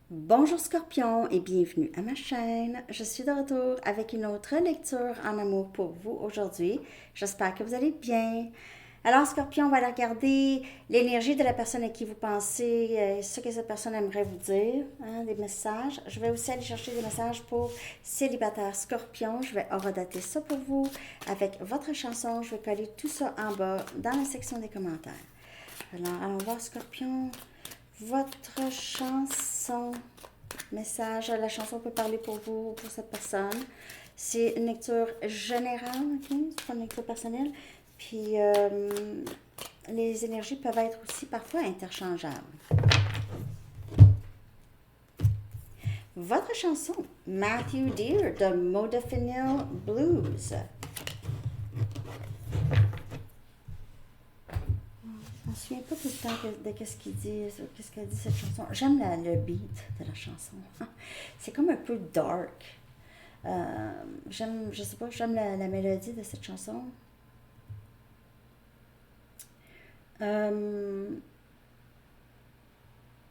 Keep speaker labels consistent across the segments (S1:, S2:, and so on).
S1: Bonjour Scorpion et bienvenue à ma chaîne. Je suis de retour avec une autre lecture en amour pour vous aujourd'hui. J'espère que vous allez bien. Alors Scorpion, on va aller regarder l'énergie de la personne à qui vous pensez, ce que cette personne aimerait vous dire, hein, des messages. Je vais aussi aller chercher des messages pour célibataire Scorpion. Je vais horodater ça pour vous avec votre chanson. Je vais coller tout ça en bas dans la section des commentaires. Alors, allons voir Scorpion. Votre chanson, message, la chanson peut parler pour vous, pour cette personne. C'est une lecture générale, ok? C'est pas une lecture personnelle. Puis, les énergies peuvent être aussi parfois interchangeables. Votre chanson, Matthew Dear de Modafinil Blues. Je me souviens pas tout le temps de ce qu'il dit, qu'est-ce qu'elle dit cette chanson. J'aime le beat de la chanson. C'est comme un peu dark. Je sais pas, j'aime la mélodie de cette chanson. Euh,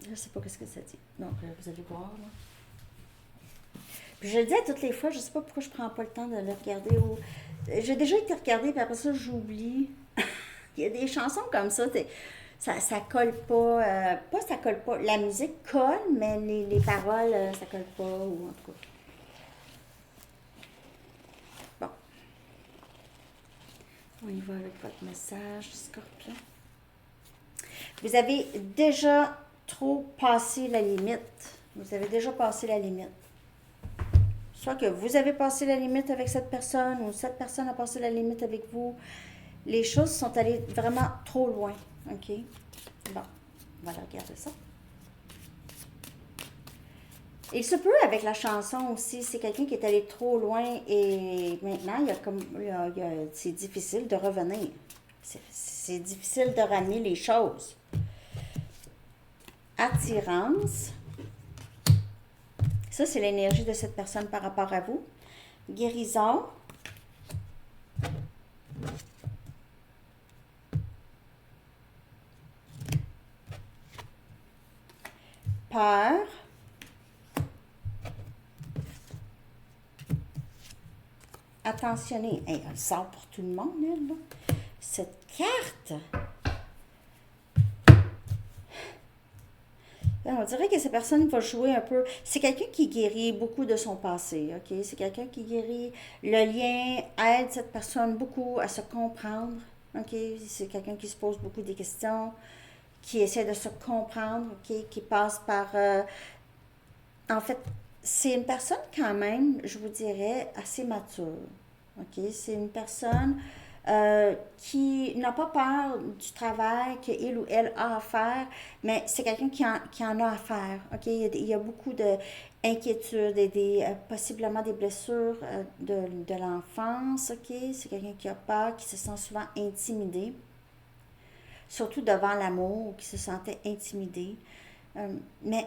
S1: je sais pas qu'est-ce que ça dit. Donc, vous allez voir. Là. Puis je le dis à toutes les fois, je sais pas pourquoi je prends pas le temps de le regarder. J'ai déjà été regardée, puis après ça, j'oublie. Il y a des chansons comme ça, ça colle pas, pas ça colle pas. La musique colle, mais les paroles, ça colle pas, ou en tout cas. Bon, on y va avec votre message, Scorpion. Vous avez déjà trop passé la limite. Vous avez déjà passé la limite. Soit que vous avez passé la limite avec cette personne, ou cette personne a passé la limite avec vous. Les choses sont allées vraiment trop loin. OK? Bon, on va regarder ça. Il se peut avec la chanson aussi, c'est quelqu'un qui est allé trop loin et maintenant, c'est difficile de revenir. C'est difficile de ramener les choses. Attirance. Ça, c'est l'énergie de cette personne par rapport à vous. Guérison. Peur. Attentionné. Hey, elle sort pour tout le monde, elle, là. Cette carte. On dirait que cette personne va jouer un peu. C'est quelqu'un qui guérit beaucoup de son passé, ok? C'est quelqu'un qui guérit. Le lien aide cette personne beaucoup à se comprendre, ok? C'est quelqu'un qui se pose beaucoup de questions, qui essaie de se comprendre, ok? Qui passe par. En fait, c'est une personne quand même, je vous dirais, assez mature, ok? C'est une personne qui n'a pas peur du travail qu'il ou elle a à faire, mais c'est quelqu'un qui en a à faire. Ok, il y a beaucoup d'inquiétudes et possiblement des blessures de l'enfance. Ok, c'est quelqu'un qui a peur, qui se sent souvent intimidé, surtout devant l'amour, qui se sentait intimidé. Mais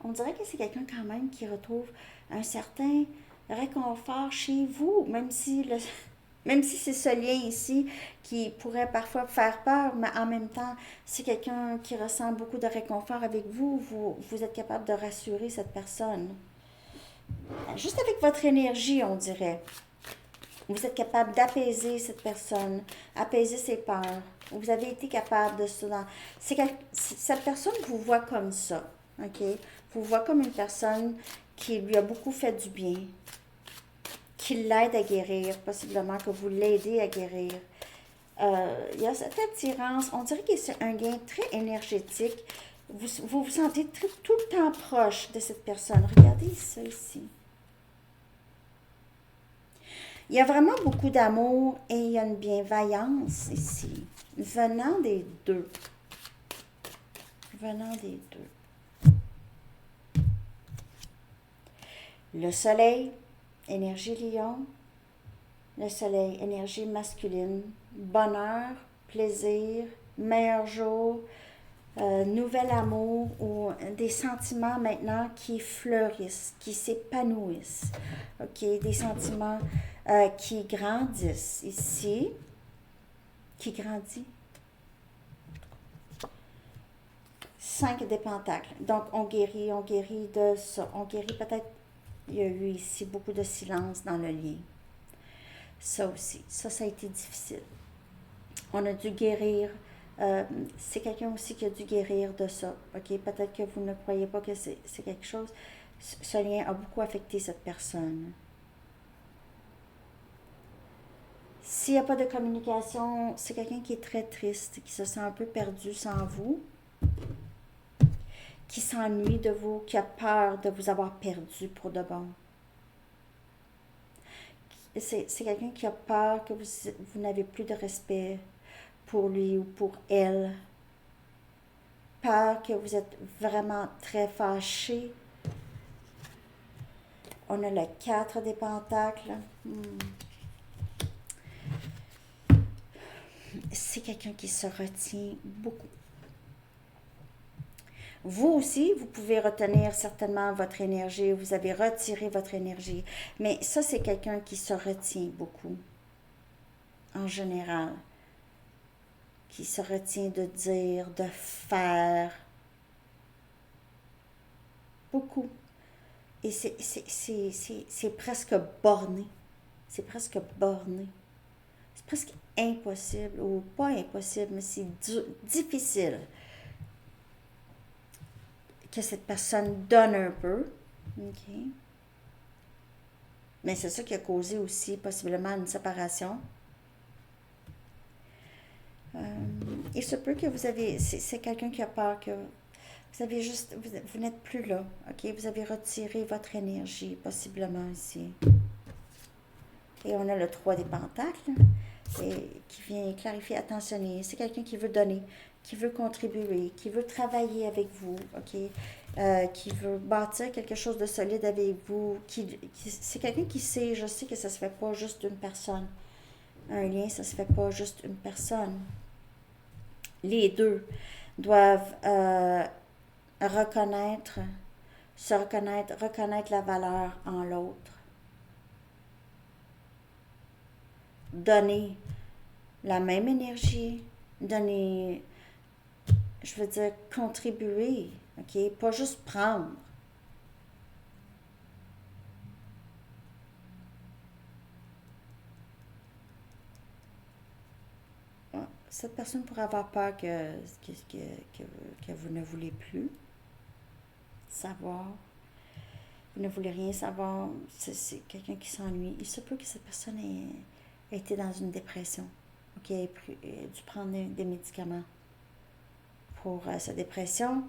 S1: on dirait que c'est quelqu'un quand même qui retrouve un certain réconfort chez vous, même si c'est ce lien ici qui pourrait parfois faire peur, mais en même temps, c'est quelqu'un qui ressent beaucoup de réconfort avec vous, vous êtes capable de rassurer cette personne. Juste avec votre énergie, on dirait. Vous êtes capable d'apaiser cette personne, apaiser ses peurs. Vous avez été capable de cela. Cette personne vous voit comme ça, ok? Vous voit comme une personne qui lui a beaucoup fait du bien, qui l'aide à guérir, possiblement que vous l'aidez à guérir. Il y a cette attirance, on dirait que c'est un gain très énergétique. Vous sentez tout le temps proche de cette personne. Regardez ça ici. Il y a vraiment beaucoup d'amour et il y a une bienveillance ici, venant des deux. Venant des deux. Le soleil, énergie lion. Le soleil, énergie masculine. Bonheur, plaisir, meilleur jour, nouvel amour ou des sentiments maintenant qui fleurissent, qui s'épanouissent. OK, des sentiments qui grandissent ici. Qui grandit. 5 des pentacles. Donc, on guérit de ça. On guérit peut-être, il y a eu ici beaucoup de silence dans le lien. Ça aussi. Ça a été difficile. On a dû guérir. C'est quelqu'un aussi qui a dû guérir de ça. OK? Peut-être que vous ne croyez pas que c'est quelque chose. Ce lien a beaucoup affecté cette personne. S'il n'y a pas de communication, c'est quelqu'un qui est très triste, qui se sent un peu perdu sans vous, qui s'ennuie de vous, qui a peur de vous avoir perdu pour de bon. C'est quelqu'un qui a peur que vous n'avez plus de respect pour lui ou pour elle. Peur que vous êtes vraiment très fâché. On a le 4 des pentacles. C'est quelqu'un qui se retient beaucoup. Vous aussi, vous pouvez retenir certainement votre énergie, vous avez retiré votre énergie, mais ça, c'est quelqu'un qui se retient beaucoup, en général, qui se retient de dire, de faire, beaucoup. Et c'est presque borné, c'est presque borné, c'est presque impossible, ou pas impossible, mais c'est difficile que cette personne donne un peu. OK. Mais c'est ça qui a causé aussi possiblement une séparation. Il se peut que vous avez... C'est quelqu'un qui a peur que vous avez juste... Vous n'êtes plus là. OK? Vous avez retiré votre énergie possiblement ici. Et on a le 3 des pentacles et qui vient clarifier, attentionner. C'est quelqu'un qui veut donner, qui veut contribuer, qui veut travailler avec vous, OK? Qui veut bâtir quelque chose de solide avec vous. C'est quelqu'un qui sait, je sais que ça se fait pas juste une personne. Un lien, ça se fait pas juste une personne. Les deux doivent reconnaître la valeur en l'autre. Donner la même énergie, donner, je veux dire, contribuer, OK? Pas juste prendre. Cette personne pourrait avoir peur que vous ne voulez plus savoir. Vous ne voulez rien savoir. C'est quelqu'un qui s'ennuie. Il se peut que cette personne ait été dans une dépression. OK? Elle a dû prendre des médicaments pour sa dépression.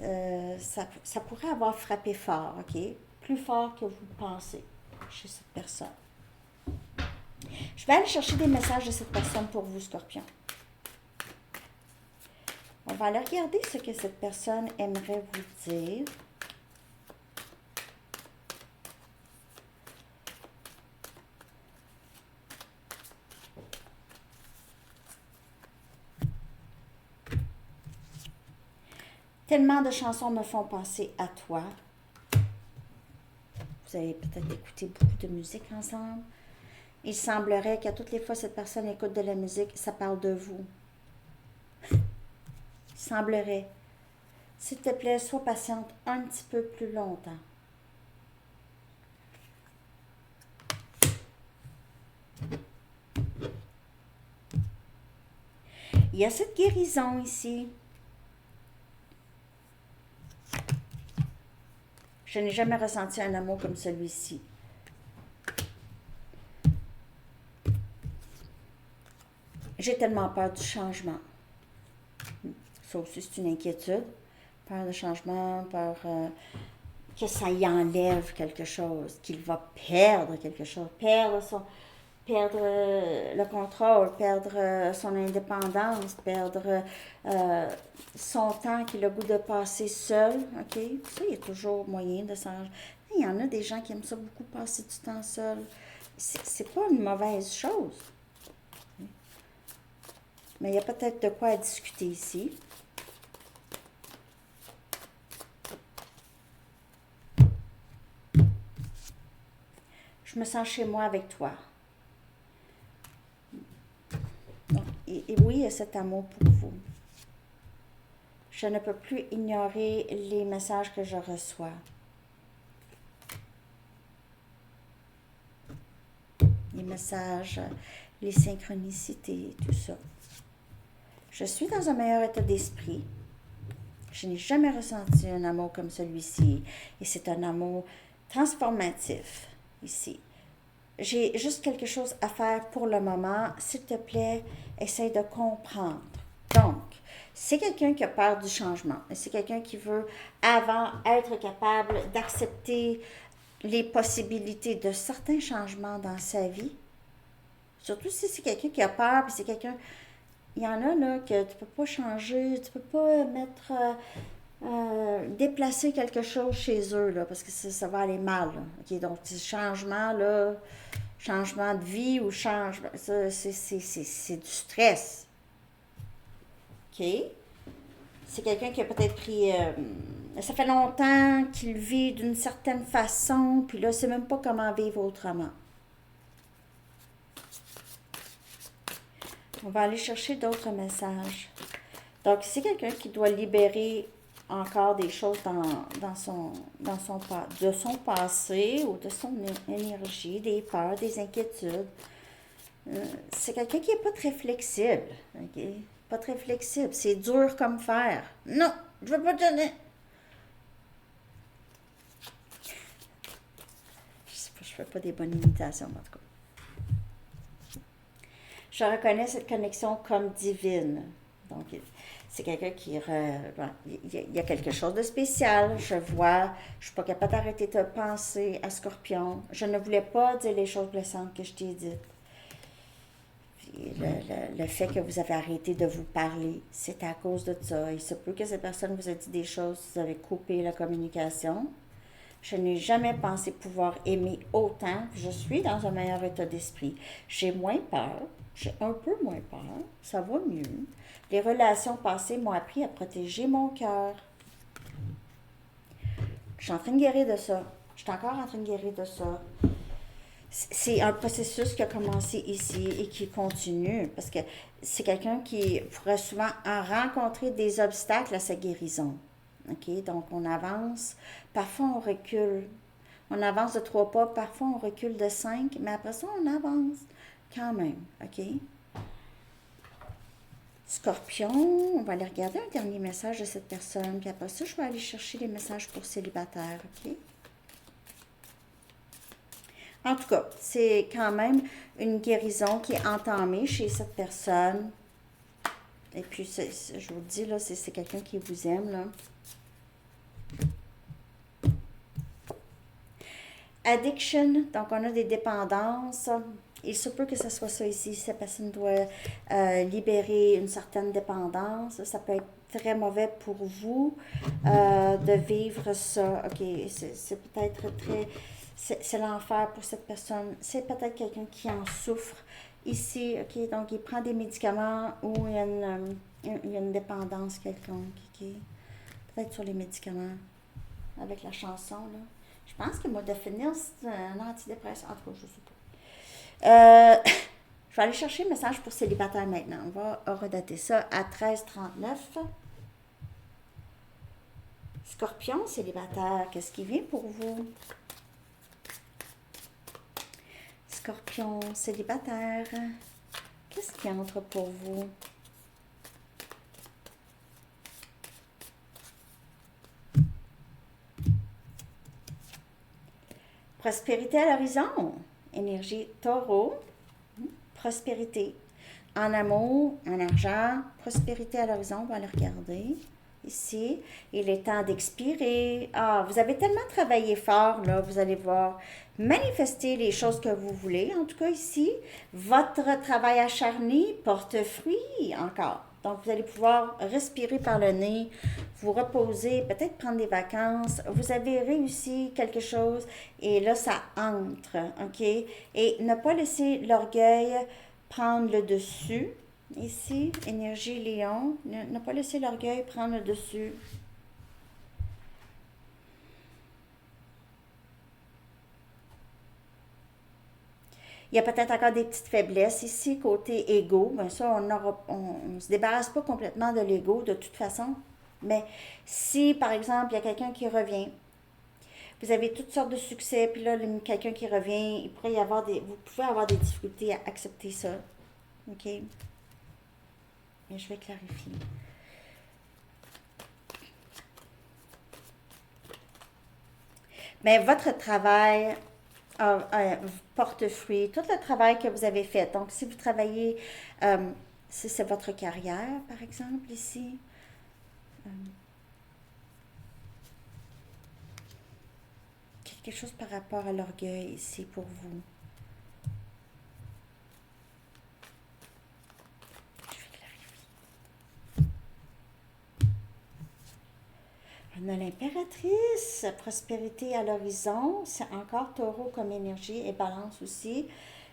S1: Ça pourrait avoir frappé fort, OK? Plus fort que vous pensez chez cette personne. Je vais aller chercher des messages de cette personne pour vous, Scorpion. On va aller regarder ce que cette personne aimerait vous dire. Tellement de chansons me font penser à toi. Vous avez peut-être écouté beaucoup de musique ensemble. Il semblerait qu'à toutes les fois que cette personne écoute de la musique, ça parle de vous. Il semblerait. S'il te plaît, sois patiente un petit peu plus longtemps. Il y a cette guérison ici. Je n'ai jamais ressenti un amour comme celui-ci. J'ai tellement peur du changement. Ça aussi, c'est une inquiétude. Peur de changement, peur que ça y enlève quelque chose, qu'il va perdre quelque chose, perdre le contrôle, perdre son indépendance, perdre son temps qu'il a le goût de passer seul, OK? Ça, il y a toujours moyen de s'en... Il y en a des gens qui aiment ça beaucoup, passer du temps seul. C'est pas une mauvaise chose. Mais il y a peut-être de quoi à discuter ici. Je me sens chez moi avec toi. Et oui, il y a cet amour pour vous. Je ne peux plus ignorer les messages que je reçois. Les messages, les synchronicités, tout ça. Je suis dans un meilleur état d'esprit. Je n'ai jamais ressenti un amour comme celui-ci. Et c'est un amour transformatif ici. J'ai juste quelque chose à faire pour le moment. S'il te plaît, essaye de comprendre. Donc, c'est quelqu'un qui a peur du changement. C'est quelqu'un qui veut, avant, être capable d'accepter les possibilités de certains changements dans sa vie. Surtout si c'est quelqu'un qui a peur, puis c'est quelqu'un... Il y en a là que tu peux pas changer, tu peux pas mettre... déplacer quelque chose chez eux, là, parce que ça va aller mal. Là. OK, donc, changement, là, changement de vie ou changement... Ça, c'est du stress. OK? C'est quelqu'un qui a peut-être pris... ça fait longtemps qu'il vit d'une certaine façon, puis là, c'est même pas comment vivre autrement. On va aller chercher d'autres messages. Donc, c'est quelqu'un qui doit libérer encore des choses de son passé ou de son énergie, des peurs, des inquiétudes. C'est quelqu'un qui n'est pas très flexible. Okay? Pas très flexible. C'est dur comme fer. Non, je ne veux pas te donner. Je sais pas, je fais pas des bonnes imitations, en tout cas. Je reconnais cette connexion comme divine. Donc, c'est quelqu'un qui... il y a quelque chose de spécial. Je vois, je suis pas capable d'arrêter de penser à Scorpion. Je ne voulais pas dire les choses blessantes que je t'ai dites. Puis le fait que vous avez arrêté de vous parler, c'est à cause de ça. Il se peut que cette personne vous ait dit des choses, vous avez coupé la communication. Je n'ai jamais pensé pouvoir aimer autant. Je suis dans un meilleur état d'esprit. J'ai moins peur. J'ai un peu moins peur. Ça va mieux. Les relations passées m'ont appris à protéger mon cœur. Je suis en train de guérir de ça. Je suis encore en train de guérir de ça. C'est un processus qui a commencé ici et qui continue. Parce que c'est quelqu'un qui pourrait souvent rencontrer des obstacles à sa guérison. OK? Donc, on avance. Parfois, on recule. On avance de 3 pas. Parfois, on recule de 5. Mais après ça, on avance quand même. OK? Scorpion, on va aller regarder un dernier message de cette personne. Puis après ça, je vais aller chercher les messages pour célibataires. OK? En tout cas, c'est quand même une guérison qui est entamée chez cette personne. Et puis, je vous le dis, là, c'est quelqu'un qui vous aime, là. Addiction, donc on a des dépendances. Il se peut que ce soit ça ici. Cette personne doit libérer une certaine dépendance. Ça peut être très mauvais pour vous de vivre ça. OK, c'est peut-être très... C'est l'enfer pour cette personne. C'est peut-être quelqu'un qui en souffre ici. OK, donc il prend des médicaments ou il y a une dépendance quelconque. OK, peut-être sur les médicaments avec la chanson, là. Je pense que modafinil, c'est un antidépresseur. En tout cas, je ne sais pas. Je vais aller chercher le message pour célibataire maintenant. On va redater ça à 13h39. Scorpion, célibataire, qu'est-ce qui vient pour vous? Scorpion, célibataire, qu'est-ce qui entre pour vous? Prospérité à l'horizon, énergie taureau, prospérité en amour, en argent, prospérité à l'horizon, on va le regarder ici. Il est temps d'expirer. Ah, vous avez tellement travaillé fort, là, vous allez voir manifester les choses que vous voulez. En tout cas, ici, votre travail acharné porte fruit encore. Donc, vous allez pouvoir respirer par le nez, vous reposer, peut-être prendre des vacances. Vous avez réussi quelque chose et là, ça entre, OK? Et ne pas laisser l'orgueil prendre le dessus. Ici, énergie lion, ne pas laisser l'orgueil prendre le dessus. Il y a peut-être encore des petites faiblesses ici, côté égo. Bien ça, on ne se débarrasse pas complètement de l'ego de toute façon. Mais si, par exemple, il y a quelqu'un qui revient, vous avez toutes sortes de succès, puis là, quelqu'un qui revient, il pourrait y avoir vous pouvez avoir des difficultés à accepter ça. OK? Mais je vais clarifier. Mais votre travail porte fruit, tout le travail que vous avez fait. Donc, si vous travaillez, si c'est votre carrière, par exemple, ici, euh, quelque chose par rapport à l'orgueil ici pour vous. On a l'impératrice, prospérité à l'horizon, c'est encore taureau comme énergie et balance aussi.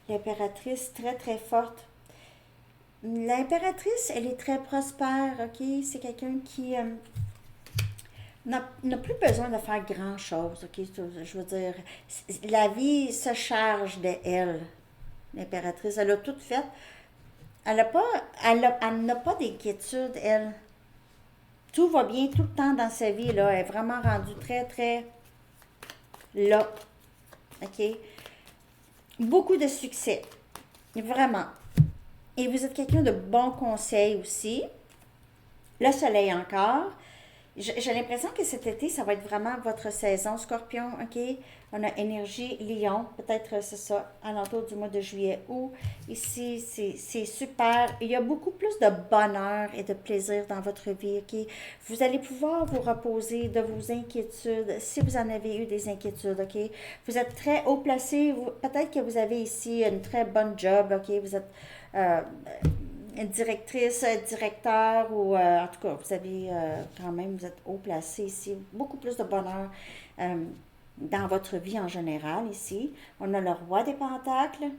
S1: L'impératrice très très forte. L'impératrice, elle est très prospère, ok? C'est quelqu'un qui n'a plus besoin de faire grand-chose, ok? Je veux dire, la vie se charge de elle, l'impératrice. Elle a tout fait. Elle n'a pas d'inquiétude, elle. Tout va bien tout le temps dans sa vie, là. Elle est vraiment rendue très, très là. OK? Beaucoup de succès. Vraiment. Et vous êtes quelqu'un de bon conseil aussi. Le soleil encore. J'ai l'impression que cet été, ça va être vraiment votre saison, Scorpion, OK? On a énergie, Lion, peut-être c'est ça, alentour du mois de juillet, août. Ici, c'est super. Il y a beaucoup plus de bonheur et de plaisir dans votre vie, OK? Vous allez pouvoir vous reposer de vos inquiétudes, si vous en avez eu des inquiétudes, OK? Vous êtes très haut placé, peut-être que vous avez ici une très bonne job, OK? Vous êtes... directrice, directeur ou en tout cas, vous avez quand même, vous êtes haut placé ici, beaucoup plus de bonheur dans votre vie en général ici. On a le roi des pentacles.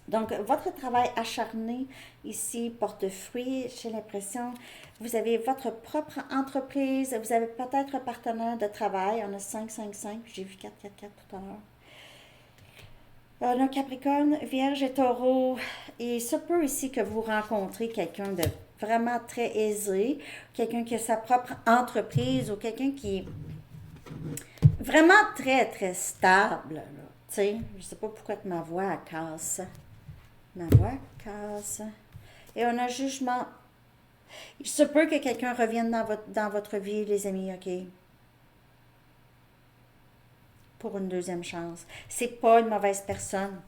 S1: Donc, votre travail acharné ici porte fruit, j'ai l'impression. Vous avez votre propre entreprise, vous avez peut-être un partenaire de travail. On a 5, j'ai vu 4 tout à l'heure. On a Capricorne, Vierge et Taureau. Et ça peut ici que vous rencontrez quelqu'un de vraiment très aisé, quelqu'un qui a sa propre entreprise ou quelqu'un qui est vraiment très, très stable. Tu sais, je sais pas pourquoi que ma voix elle casse. Ma voix casse. Et on a jugement. Il se peut que quelqu'un revienne dans votre vie, les amis, OK? Pour une deuxième chance. C'est pas une mauvaise personne.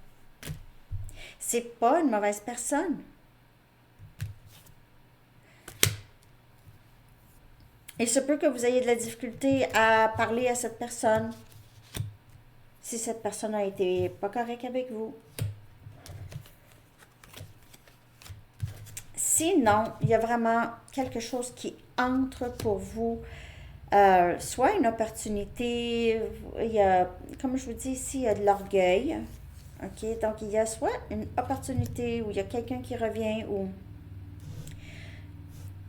S1: C'est pas une mauvaise personne. Il se peut que vous ayez de la difficulté à parler à cette personne si cette personne a été pas correcte avec vous. Sinon, il y a vraiment quelque chose qui entre pour vous. Soit une opportunité, il y a, comme je vous dis ici, il y a de l'orgueil. OK? Donc, il y a soit une opportunité où il y a quelqu'un qui revient ou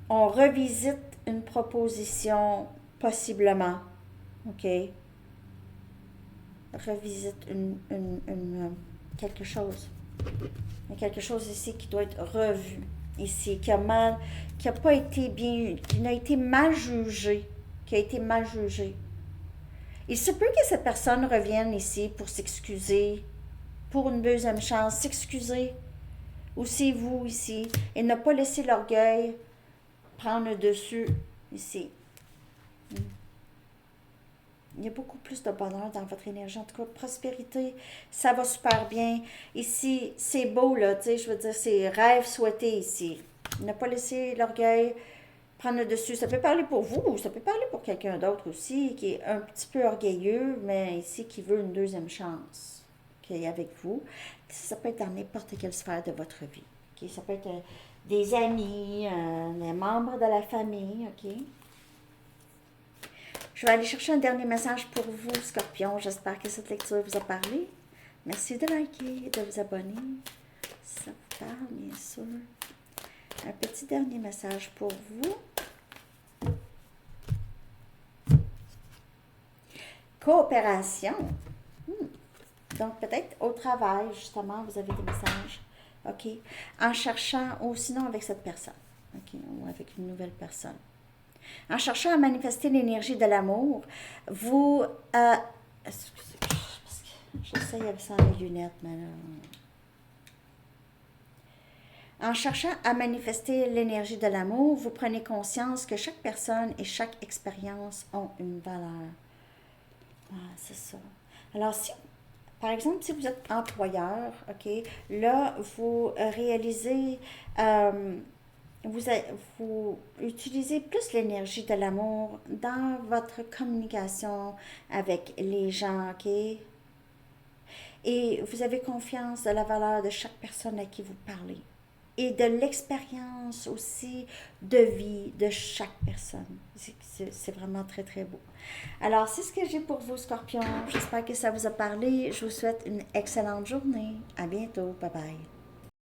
S1: on revisite une proposition, possiblement. OK? Revisite quelque chose. Il y a quelque chose ici qui doit être revu. Ici, qui a pas été bien, qui a été mal jugé. Qui a été mal jugé. Il se peut que cette personne revienne ici pour s'excuser, pour une deuxième chance, s'excuser. Aussi vous ici, et ne pas laisser l'orgueil prendre le dessus ici. Il y a beaucoup plus de bonheur dans votre énergie. En tout cas, prospérité, ça va super bien. Ici, c'est beau, là, tu sais, je veux dire, c'est rêve souhaité ici. Ne pas laisser l'orgueil prendre le dessus. Ça peut parler pour vous, ou ça peut parler pour quelqu'un d'autre aussi, qui est un petit peu orgueilleux, mais ici, qui veut une deuxième chance, qui est avec vous. Ça peut être dans n'importe quelle sphère de votre vie. Okay? Ça peut être des amis, des membres de la famille, OK? Je vais aller chercher un dernier message pour vous, Scorpion. J'espère que cette lecture vous a parlé. Merci de liker et de vous abonner. Ça vous parle, bien sûr. Un petit dernier message pour vous. Coopération. Donc, peut-être au travail, justement, vous avez des messages. OK? En cherchant, ou sinon avec cette personne. OK? Ou avec une nouvelle personne. En cherchant à manifester l'énergie de l'amour, vous... excusez, parce que j'essaye avec ça mes lunettes, mais là... En cherchant à manifester l'énergie de l'amour, vous prenez conscience que chaque personne et chaque expérience ont une valeur. Ah, c'est ça. Alors, si, par exemple, si vous êtes employeur, OK, là, vous réalisez, euh, vous, vous utilisez plus l'énergie de l'amour dans votre communication avec les gens, OK? Et vous avez confiance de la valeur de chaque personne à qui vous parlez. Et de l'expérience aussi de vie de chaque personne. C'est vraiment très, très beau. Alors, c'est ce que j'ai pour vous, Scorpion. J'espère que ça vous a parlé. Je vous souhaite une excellente journée. À bientôt. Bye bye.